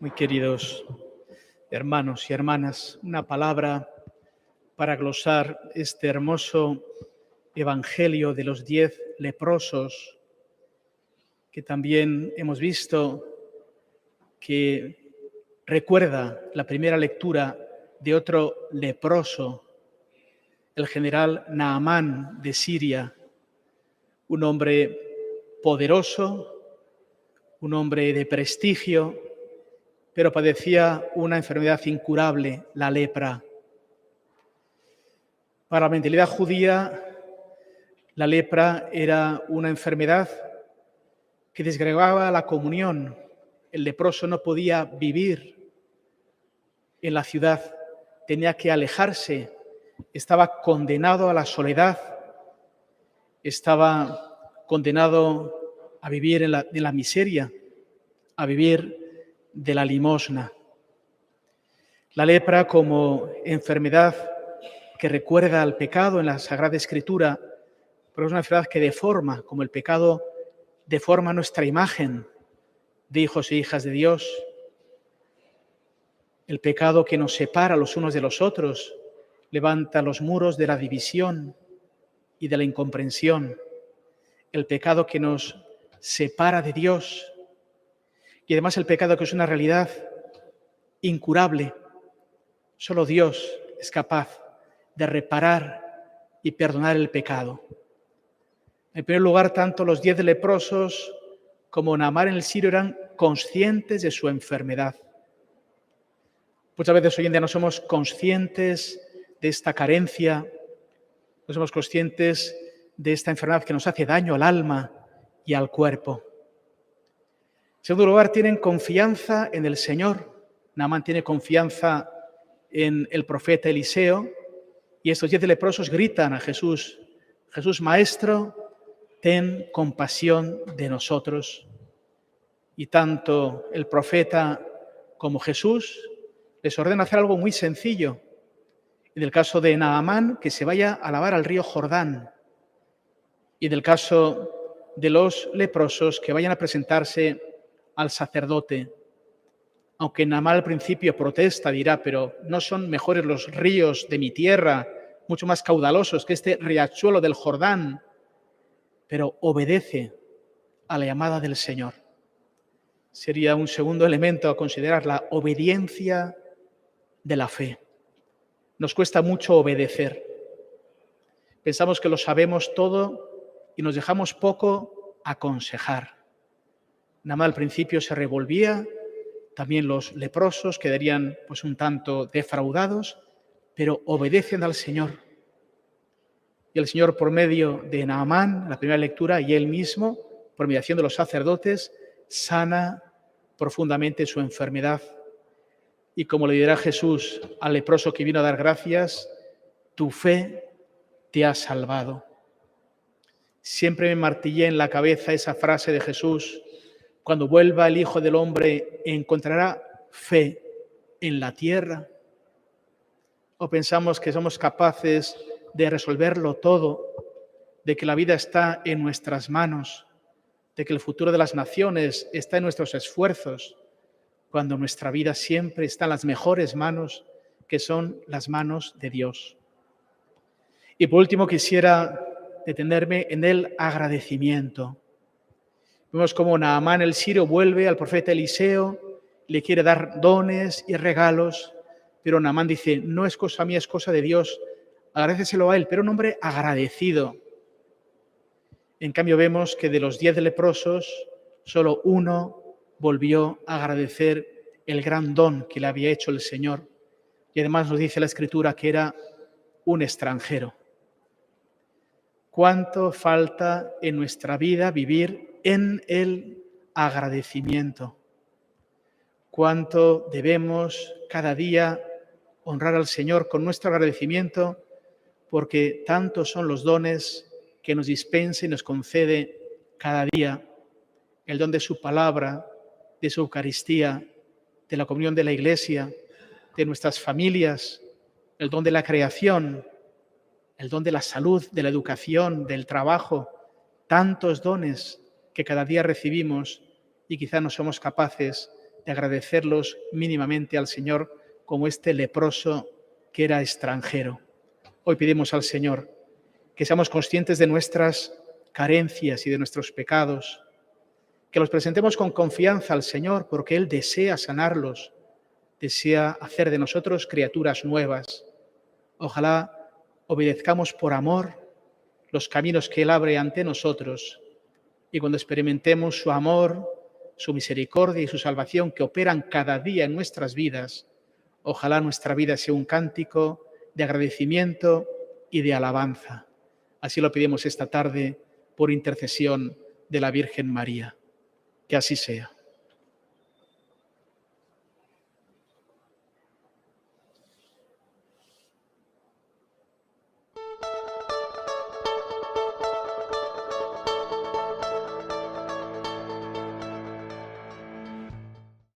Muy queridos hermanos y hermanas, una palabra para glosar este hermoso evangelio de los 10 leprosos, que también hemos visto que recuerda la primera lectura de otro leproso, el general Naamán de Siria, un hombre poderoso, un hombre de prestigio, pero padecía una enfermedad incurable, la lepra. Para la mentalidad judía, la lepra era una enfermedad que desgregaba la comunión. El leproso no podía vivir en la ciudad, tenía que alejarse, estaba condenado a la soledad, estaba condenado a vivir en la miseria, a vivir de la limosna. La lepra, como enfermedad que recuerda al pecado en la Sagrada Escritura, pero es una enfermedad que deforma, como el pecado deforma nuestra imagen de hijos e hijas de Dios. El pecado que nos separa los unos de los otros levanta los muros de la división y de la incomprensión. El pecado que nos separa de Dios. Y además el pecado que es una realidad incurable. Solo Dios es capaz de reparar y perdonar el pecado. En primer lugar, tanto los 10 leprosos como Naamán el sirio eran conscientes de su enfermedad. Muchas veces hoy en día no somos conscientes de esta carencia, no somos conscientes de esta enfermedad que nos hace daño al alma y al cuerpo. En segundo lugar, tienen confianza en el Señor. Naamán tiene confianza en el profeta Eliseo y estos 10 leprosos gritan a Jesús: Jesús, Maestro, ten compasión de nosotros. Y tanto el profeta como Jesús les ordena hacer algo muy sencillo. En el caso de Naamán, que se vaya a lavar al río Jordán. Y en el caso de los leprosos, que vayan a presentarse al sacerdote. Aunque Naamán al principio protesta, dirá, pero ¿no son mejores los ríos de mi tierra, mucho más caudalosos que este riachuelo del Jordán? Pero obedece a la llamada del Señor. Sería un segundo elemento a considerar, la obediencia de la fe. Nos cuesta mucho obedecer. Pensamos que lo sabemos todo y nos dejamos poco aconsejar. Naamán al principio se revolvía, también los leprosos quedarían pues un tanto defraudados, pero obedecen al Señor. Y el Señor, por medio de Naamán, la primera lectura, y él mismo, por mediación de los sacerdotes, sana profundamente su enfermedad. Y como le dirá Jesús al leproso que vino a dar gracias, tu fe te ha salvado. Siempre me martillé en la cabeza esa frase de Jesús: cuando vuelva el Hijo del Hombre, ¿encontrará fe en la tierra? ¿O pensamos que somos capaces de resolverlo todo, de que la vida está en nuestras manos, de que el futuro de las naciones está en nuestros esfuerzos, cuando nuestra vida siempre está en las mejores manos, que son las manos de Dios? Y por último quisiera detenerme en el agradecimiento. Vemos cómo Naamán el sirio vuelve al profeta Eliseo, le quiere dar dones y regalos, pero Naamán dice, no es cosa mía, es cosa de Dios, agradéceselo a él, pero un hombre agradecido. En cambio vemos que de los 10 leprosos, solo uno volvió a agradecer el gran don que le había hecho el Señor. Y además nos dice la Escritura que era un extranjero. ¿Cuánto falta en nuestra vida vivir en el agradecimiento? ¿Cuánto debemos cada día honrar al Señor con nuestro agradecimiento? Porque tantos son los dones que nos dispensa y nos concede cada día. El don de su palabra, de su Eucaristía, de la comunión de la Iglesia, de nuestras familias, el don de la creación, el don de la salud, de la educación, del trabajo, tantos dones que cada día recibimos y quizá no somos capaces de agradecerlos mínimamente al Señor como este leproso que era extranjero. Hoy pedimos al Señor que seamos conscientes de nuestras carencias y de nuestros pecados, que los presentemos con confianza al Señor porque Él desea sanarlos, desea hacer de nosotros criaturas nuevas. Ojalá obedezcamos por amor los caminos que Él abre ante nosotros y cuando experimentemos su amor, su misericordia y su salvación que operan cada día en nuestras vidas, ojalá nuestra vida sea un cántico de agradecimiento y de alabanza. Así lo pedimos esta tarde por intercesión de la Virgen María. Que así sea.